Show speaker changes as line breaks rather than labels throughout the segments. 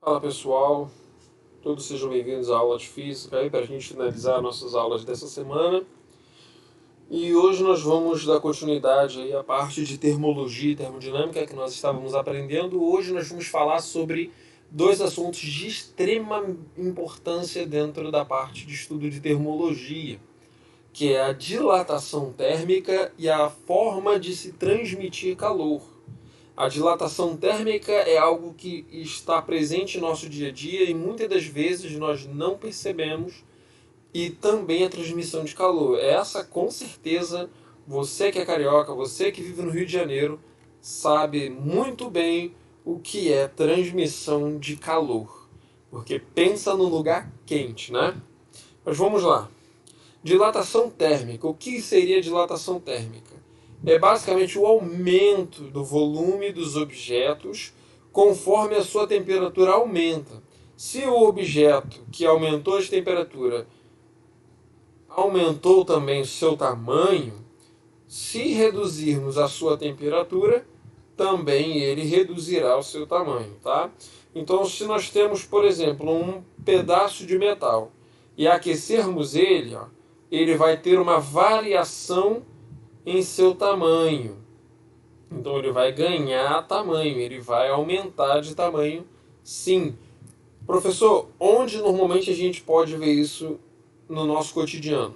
Fala pessoal, todos sejam bem-vindos à aula de física aí para a gente finalizar nossas aulas dessa semana. E hoje nós vamos dar continuidade aí à parte de termologia e termodinâmica que nós estávamos aprendendo. Hoje nós vamos falar sobre dois assuntos de extrema importância dentro da parte de estudo de termologia, que é a dilatação térmica e a forma de se transmitir calor. A dilatação térmica é algo que está presente em nosso dia a dia e muitas das vezes nós não percebemos, e também a transmissão de calor. Essa, com certeza, você que é carioca, você que vive no Rio de Janeiro, sabe muito bem o que é transmissão de calor. Porque pensa num lugar quente, né? Mas vamos lá. Dilatação térmica. O que seria dilatação térmica? É basicamente o aumento do volume dos objetos conforme a sua temperatura aumenta. Se o objeto que aumentou de temperatura aumentou também o seu tamanho, se reduzirmos a sua temperatura, também ele reduzirá o seu tamanho, tá? Então, se nós temos, por exemplo, um pedaço de metal e aquecermos ele, ó, ele vai ter uma variação em seu tamanho. Então ele vai ganhar tamanho, ele vai aumentar de tamanho, sim. Professor, onde normalmente a gente pode ver isso no nosso cotidiano?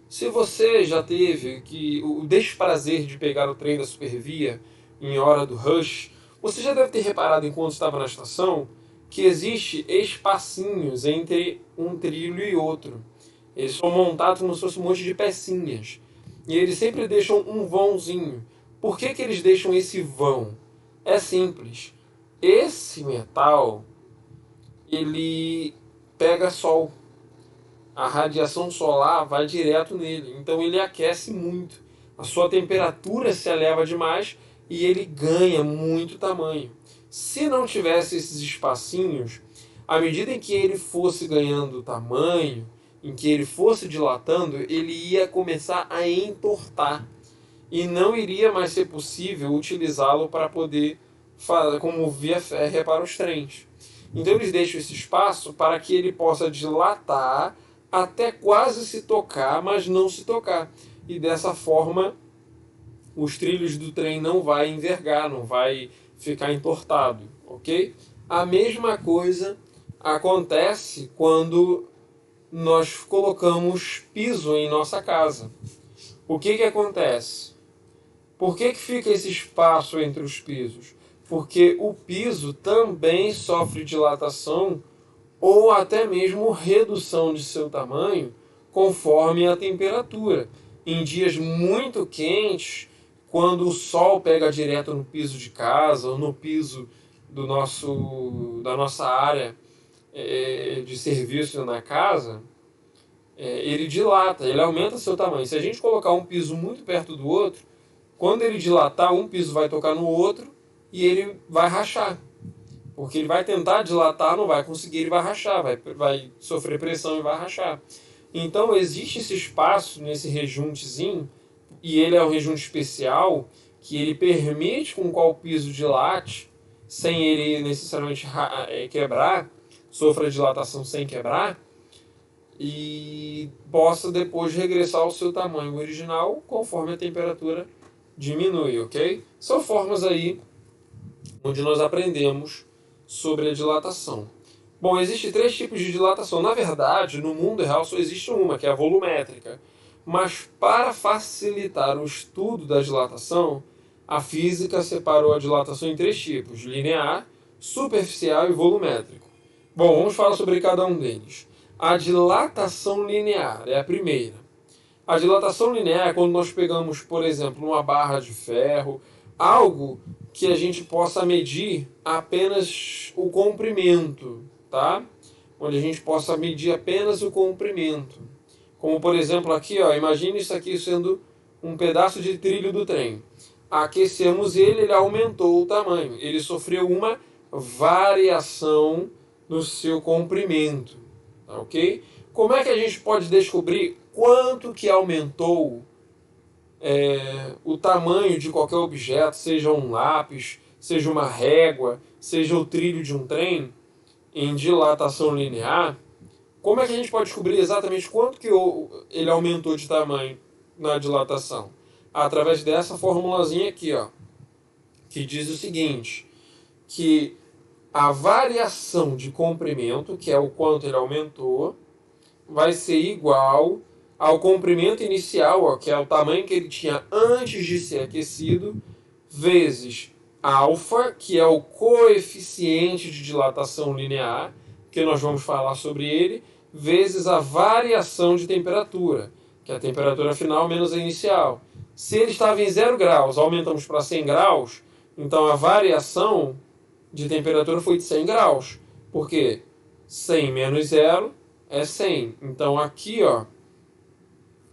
Se você já teve o desprazer de pegar o trem da Supervia em hora do rush, você já deve ter reparado enquanto estava na estação que existe espacinhos entre um trilho e outro. Eles são montados como se fosse um monte de pecinhas. E eles sempre deixam um vãozinho. Por que eles deixam esse vão? É simples. Esse metal, ele pega sol. A radiação solar vai direto nele. Então ele aquece muito. A sua temperatura se eleva demais e ele ganha muito tamanho. Se não tivesse esses espacinhos, à medida em que ele fosse ganhando tamanho, em que ele fosse dilatando, ele ia começar a entortar e não iria mais ser possível utilizá-lo para poder como via férrea para os trens. Então eles deixam esse espaço para que ele possa dilatar até quase se tocar, mas não se tocar. E dessa forma os trilhos do trem não vai envergar, não vai ficar entortado, ok? A mesma coisa acontece quando nós colocamos piso em nossa casa. O que acontece? Por que fica esse espaço entre os pisos? Porque o piso também sofre dilatação ou até mesmo redução de seu tamanho conforme a temperatura. Em dias muito quentes, quando o sol pega direto no piso de casa ou no piso da nossa área de serviço na casa, ele dilata, ele aumenta seu tamanho. Se a gente colocar um piso muito perto do outro, quando ele dilatar, um piso vai tocar no outro e ele vai rachar. Porque ele vai tentar dilatar, não vai conseguir, ele vai rachar, vai sofrer pressão e vai rachar. Então existe esse espaço nesse rejuntezinho, e ele é um rejunte especial, que ele permite com qual o piso dilate, sem ele necessariamente quebrar, sofra dilatação sem quebrar, e possa depois regressar ao seu tamanho original conforme a temperatura diminui, ok? São formas aí onde nós aprendemos sobre a dilatação. Bom, existem três tipos de dilatação. Na verdade, no mundo real só existe uma, que é a volumétrica. Mas para facilitar o estudo da dilatação, a física separou a dilatação em três tipos: linear, superficial e volumétrico. Bom, vamos falar sobre cada um deles. A dilatação linear é a primeira. A dilatação linear é quando nós pegamos, por exemplo, uma barra de ferro, algo que a gente possa medir apenas o comprimento, tá? Onde a gente possa medir apenas o comprimento. Como, por exemplo, aqui, ó, imagine isso aqui sendo um pedaço de trilho do trem. Aquecemos ele, ele aumentou o tamanho. Ele sofreu uma variação no seu comprimento, tá, ok? Como é que a gente pode descobrir quanto que aumentou o tamanho de qualquer objeto, seja um lápis, seja uma régua, seja o trilho de um trem? em dilatação linear, como é que a gente pode descobrir exatamente quanto que ele aumentou de tamanho na dilatação? Através dessa formulazinha aqui, ó, que diz o seguinte, que a variação de comprimento, que é o quanto ele aumentou, vai ser igual ao comprimento inicial, ó, que é o tamanho que ele tinha antes de ser aquecido, vezes alfa, que é o coeficiente de dilatação linear, que nós vamos falar sobre ele, vezes a variação de temperatura, que é a temperatura final menos a inicial. Se ele estava em 0 graus, aumentamos para 100 graus, então a variação de temperatura foi de 100 graus. Por quê? 100 menos 0 é 100. Então aqui, ó,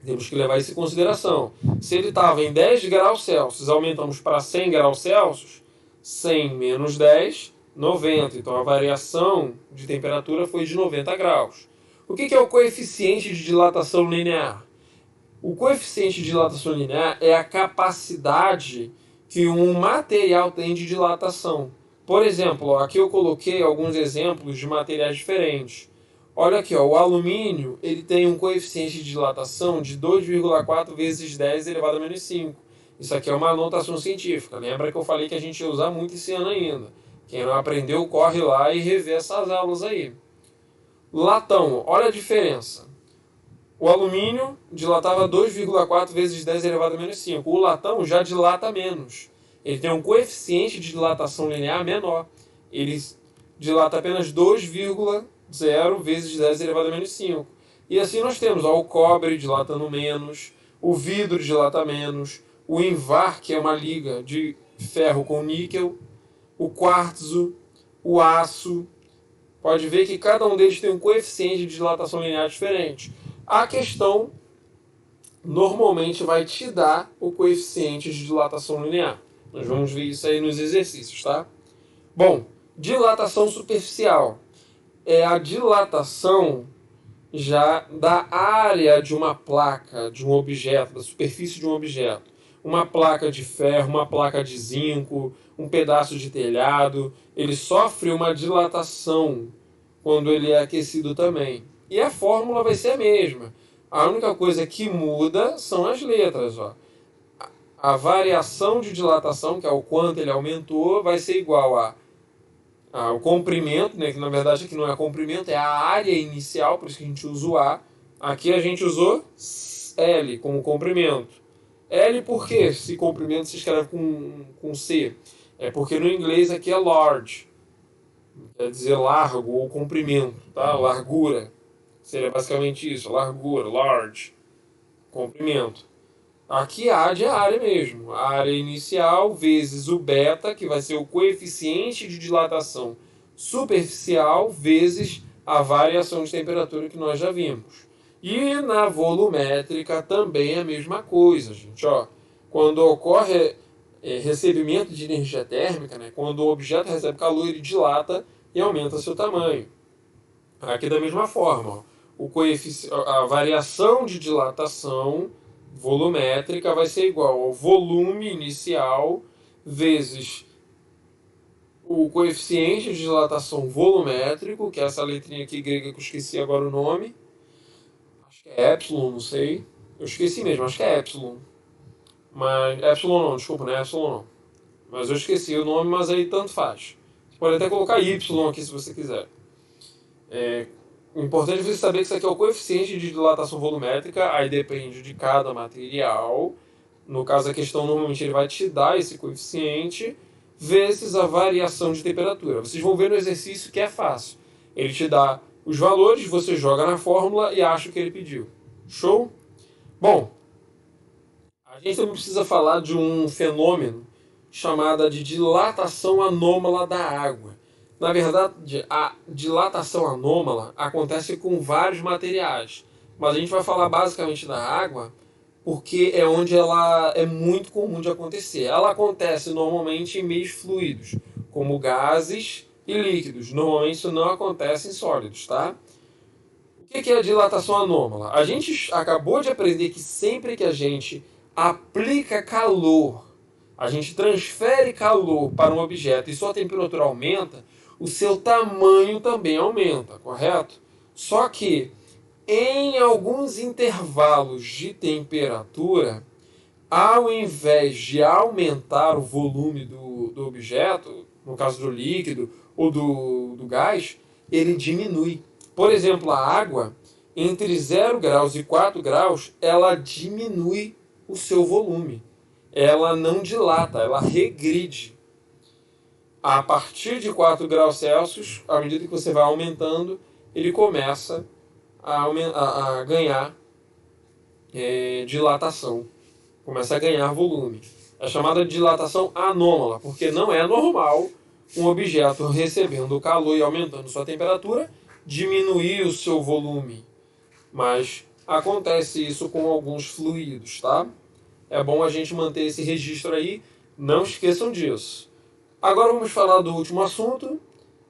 temos que levar isso em consideração. Se ele estava em 10 graus Celsius, aumentamos para 100 graus Celsius, 100 menos 10, 90. Então a variação de temperatura foi de 90 graus. O que é o coeficiente de dilatação linear? O coeficiente de dilatação linear é a capacidade que um material tem de dilatação. Por exemplo, ó, aqui eu coloquei alguns exemplos de materiais diferentes. Olha aqui, ó, o alumínio ele tem um coeficiente de dilatação de 2,4 vezes 10 elevado a menos 5. Isso aqui é uma notação científica. Lembra que eu falei que a gente ia usar muito esse ano ainda. Quem não aprendeu, corre lá e revê essas aulas aí. Latão, olha a diferença. O alumínio dilatava 2,4 vezes 10 elevado a menos 5. O latão já dilata menos. Ele tem um coeficiente de dilatação linear menor. Ele dilata apenas 2,0 vezes 10 elevado a menos 5. E assim nós temos ó, o cobre dilatando menos, o vidro dilata menos, o invar, que é uma liga de ferro com níquel, o quartzo, o aço. Pode ver que cada um deles tem um coeficiente de dilatação linear diferente. A questão normalmente vai te dar o coeficiente de dilatação linear. Nós vamos ver isso aí nos exercícios, tá? Bom, dilatação superficial é a dilatação já da área de uma placa, de um objeto, da superfície de um objeto. Uma placa de ferro, uma placa de zinco, um pedaço de telhado, ele sofre uma dilatação quando ele é aquecido também. E a fórmula vai ser a mesma. A única coisa que muda são as letras. Ó. A variação de dilatação, que é o quanto ele aumentou, vai ser igual ao comprimento, né, que na verdade aqui não é comprimento, é a área inicial, por isso que a gente usa o A. Aqui a gente usou L como comprimento. L por quê? Se comprimento se escreve com C. É porque no inglês aqui é large. Quer dizer largo ou comprimento, tá? Largura. Seria basicamente isso, largura, large, comprimento. Aqui A de área mesmo, a área inicial vezes o beta, que vai ser o coeficiente de dilatação superficial, vezes a variação de temperatura que nós já vimos. E na volumétrica também é a mesma coisa, gente. Ó, quando ocorre recebimento de energia térmica, né, quando o objeto recebe calor, ele dilata e aumenta seu tamanho. Aqui da mesma forma, ó, a variação de dilatação volumétrica vai ser igual ao volume inicial vezes o coeficiente de dilatação volumétrico, que é essa letrinha aqui grega que eu esqueci agora o nome. Acho que é epsilon, não sei. Eu esqueci mesmo, acho que é epsilon. Mas epsilon não, desculpa, não é epsilon não. Mas eu esqueci o nome, mas aí tanto faz. Você pode até colocar y aqui se você quiser. O importante é você saber que isso aqui é o coeficiente de dilatação volumétrica, aí depende de cada material. No caso, a questão normalmente ele vai te dar esse coeficiente, vezes a variação de temperatura. Vocês vão ver no exercício que é fácil. Ele te dá os valores, você joga na fórmula e acha o que ele pediu. Show? Bom, a gente também precisa falar de um fenômeno chamado de dilatação anômala da água. Na verdade, a dilatação anômala acontece com vários materiais, mas a gente vai falar basicamente da água porque é onde ela é muito comum de acontecer. Ela acontece normalmente em meios fluidos, como gases e líquidos. Normalmente isso não acontece em sólidos, tá? O que é a dilatação anômala? A gente acabou de aprender que sempre que a gente aplica calor, a gente transfere calor para um objeto e sua temperatura aumenta, o seu tamanho também aumenta, correto? Só que em alguns intervalos de temperatura, ao invés de aumentar o volume do objeto, no caso do líquido ou do gás, ele diminui. Por exemplo, a água, entre 0 graus e 4 graus, ela diminui o seu volume. Ela não dilata, ela regride. A partir de 4 graus Celsius, à medida que você vai aumentando, ele começa a ganhar dilatação, começa a ganhar volume. É chamada de dilatação anômala, porque não é normal um objeto recebendo calor e aumentando sua temperatura diminuir o seu volume. Mas acontece isso com alguns fluidos, tá? É bom a gente manter esse registro aí, não esqueçam disso. Agora vamos falar do último assunto,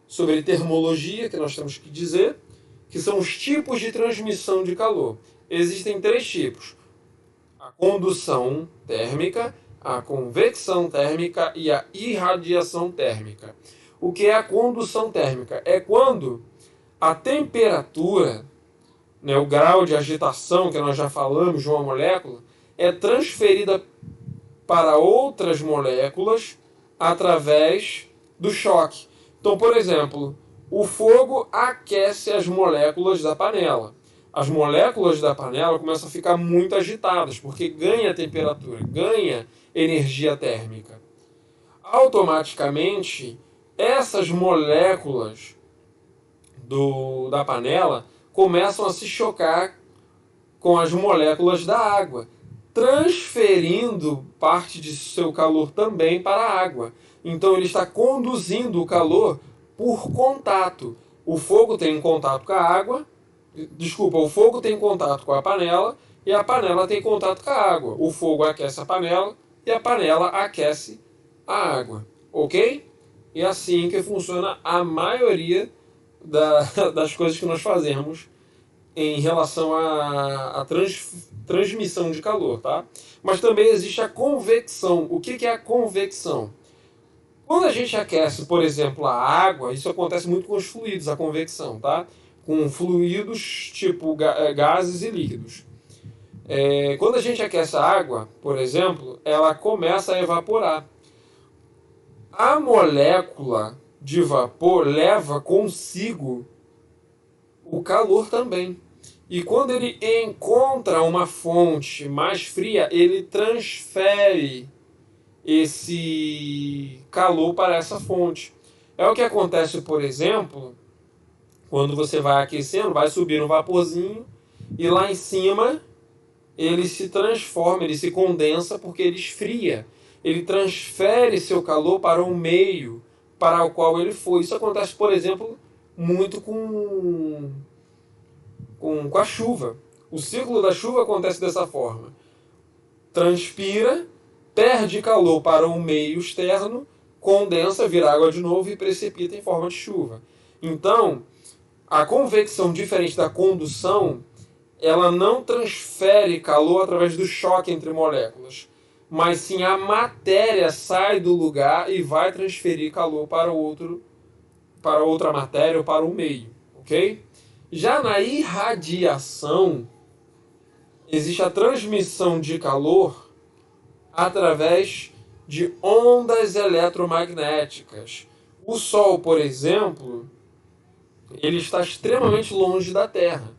sobre termologia, que nós temos que dizer, que são os tipos de transmissão de calor. Existem 3 tipos: a condução térmica, a convecção térmica e a irradiação térmica. O que é a condução térmica? É quando a temperatura, né, o grau de agitação que nós já falamos de uma molécula, é transferida para outras moléculas através do choque. Então, por exemplo, o fogo aquece as moléculas da panela. As moléculas da panela começam a ficar muito agitadas, porque ganha temperatura, ganha energia térmica. Automaticamente, essas moléculas da panela começam a se chocar com as moléculas da água, transferindo parte de seu calor também para a água. Então ele está conduzindo o calor por contato. O fogo tem contato com a água, o fogo tem contato com a panela e a panela tem contato com a água. O fogo aquece a panela e a panela aquece a água, ok? E é assim que funciona a maioria das coisas que nós fazemos em relação à transmissão de calor, tá? Mas também existe a convecção. O que é a convecção? Quando a gente aquece, por exemplo, a água, isso acontece muito com os fluidos, a convecção, tá? Com fluidos tipo gases e líquidos. Quando a gente aquece a água, por exemplo, ela começa a evaporar. A molécula de vapor leva consigo o calor também. E quando ele encontra uma fonte mais fria, ele transfere esse calor para essa fonte. É o que acontece, por exemplo, quando você vai aquecendo, vai subir um vaporzinho e lá em cima ele se transforma, ele se condensa porque ele esfria. Ele transfere seu calor para o meio para o qual ele foi. Isso acontece, por exemplo, muito com a chuva. O ciclo da chuva acontece dessa forma. Transpira, perde calor para o meio externo, condensa, vira água de novo e precipita em forma de chuva. Então, a convecção, diferente da condução, ela não transfere calor através do choque entre moléculas, mas sim a matéria sai do lugar e vai transferir calor para outra matéria ou para o meio, ok? Já na irradiação, existe a transmissão de calor através de ondas eletromagnéticas. O Sol, por exemplo, ele está extremamente longe da Terra.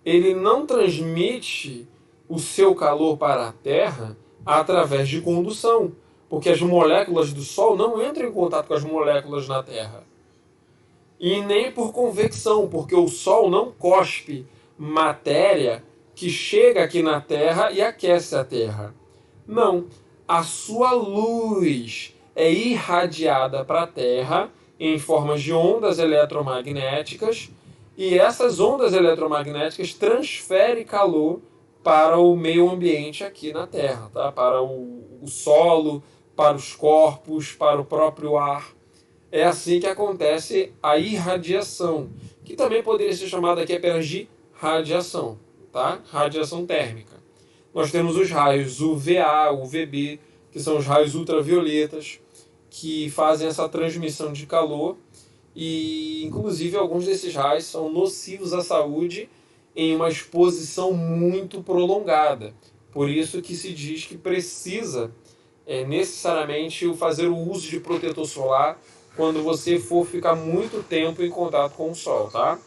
Ele não transmite o seu calor para a Terra através de condução, porque as moléculas do Sol não entram em contato com as moléculas na Terra. E nem por convecção, porque o Sol não cospe matéria que chega aqui na Terra e aquece a Terra. Não, a sua luz é irradiada para a Terra em formas de ondas eletromagnéticas e essas ondas eletromagnéticas transferem calor para o meio ambiente aqui na Terra, tá? Para o solo, para os corpos, para o próprio ar. É assim que acontece a irradiação, que também poderia ser chamada aqui apenas de radiação, tá? Radiação térmica. Nós temos os raios UVA, UVB, que são os raios ultravioletas, que fazem essa transmissão de calor e inclusive alguns desses raios são nocivos à saúde em uma exposição muito prolongada. Por isso que se diz que precisa necessariamente fazer o uso de protetor solar quando você for ficar muito tempo em contato com o sol, tá?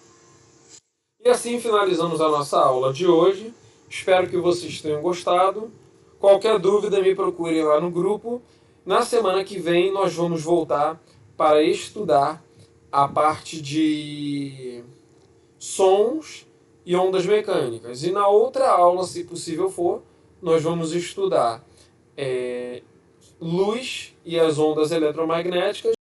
E assim finalizamos a nossa aula de hoje. Espero que vocês tenham gostado. Qualquer dúvida, me procure lá no grupo. Na semana que vem, nós vamos voltar para estudar a parte de sons e ondas mecânicas. E na outra aula, se possível for, nós vamos estudar luz e as ondas eletromagnéticas.